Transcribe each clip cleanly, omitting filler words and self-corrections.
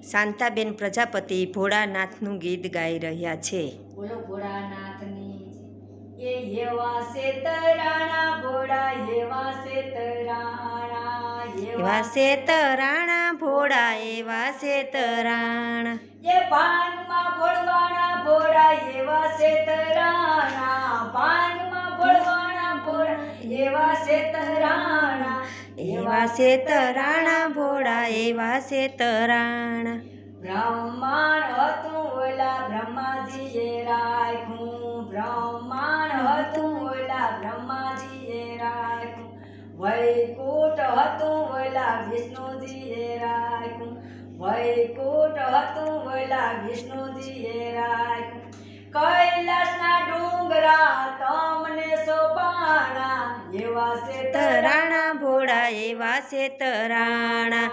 શાંતાબેન પ્રજાપતિ ભોળાનાથનું ગીત ગાઈ રહ્યા છે. બોલો ભોળાનાથની એવા શેતરાણા ભોળા એવા શેતરાણા એવા શેતરાણા ભોળા એવા શેતરાણા એ ભાંગમાં ભોળવાણા ભોળા એવા શેતરાણા ભાંગમાં ભોળવાણા ભોળા એવા શેતરાણા એવા શેતરાણા ભોળા એવા શેતરાણા બ્રહ્માંડ હતું ઓલા બ્રહ્માજીએ રાખ્યું બ્રહ્માંડ હતું ઓલા બ્રહ્માજીએ રાખ્યું વૈકુંઠ હતું ઓલા વિષ્ણુજીએ રાખ્યું વૈકુંઠ હતું ઓલા વિષ્ણુજીએ રાખ્યું કૈલાસના ડુંગરા તમને સોપાણા એવા શેતરાણા ભોળા એવા શેતરાણા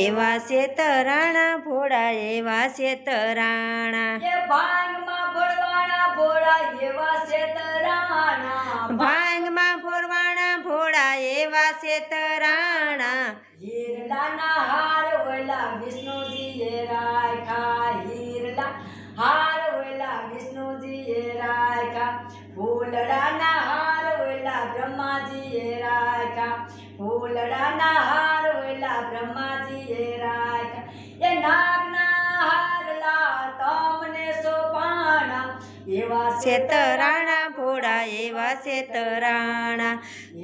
એવા શેતરાણા ભોળા એવા શેતરાણા એ ભાંગમાં ભોળવાણા ભોળા એવા શેતરાણા ભાંગમાં ભોળવાણા ભોળા એવા શેતરાણા હીરલાના હાર ઓલા વિષ્ણુજીએ રાખ્યા હીરલા હાર ઓલા વિષ્ણુજીએ રાખ્યા ફૂલડાના હાર ઓલા બ્રહ્માજીએ રાખ્યા ફૂલડાના હાર ઓલા બ્રહ્માજીએ રાખ્યા એ નાગના હારલા તમને સોપાણા એવા શેતરાણા ભોળા એવા શેતરાણા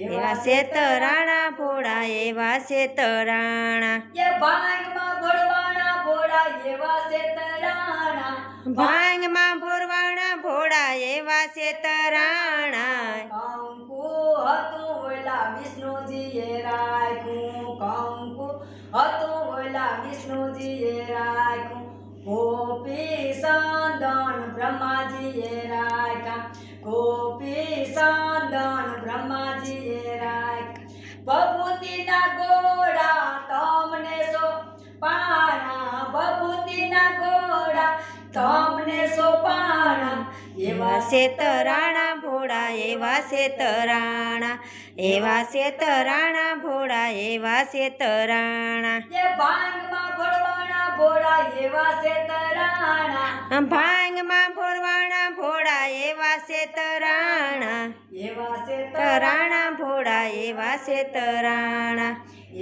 એવા શેતરાણા ભોળા એવા શેતરાણા એ ભાંગમાં ભોળવાણા ભોળા એવા શેતરાણા ભાંગમાં ભોળવાણા ભોળા એવા શેતરાણા કંકુ હતું ઓલા વિષ્ણુજીએ રાખ્યું કંકુ હતું ઓલા વિષ્ણુજીએ રાખ્યું ગોપી સંદન બ્રહ્માજીએ રાખ્યા ગોપી સંદન બ્રહ્માજીએ રાખ્યા બભૂતિના ગોળા તમને સોપાણા બભૂતિના ગોળા તમને સોપાણા એવા શેતરાણા ભોળા એવા શેતરાણા એવા શેતરાણા ભોળા એવા શેતરાણા એ ભાંગમાં ભોળવાણા ભોળા એવા શેતરાણા ભાંગમાં ભોળવાણા ભોળા એવા શેતરાણા એવા શેતરાણા ભોળા એવા શેતરાણા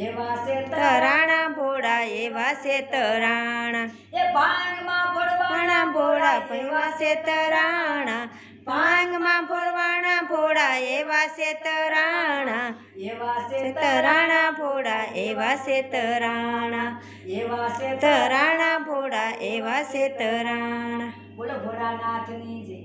એવા શેતરાણા ભોળા એવા શેતરાણા એ ભાંગમાં ભોળવાણા ભોળા એવા શેતરાણા ભાંગમાં ભોળવાણા ભોળા એવા શેતરાણા એવા શેતરાણા ભોળા એવા શેતરાણા એવા શેતરાણા ભોળા એવા શેતરાણા. બોલો ભોળાનાથની જય.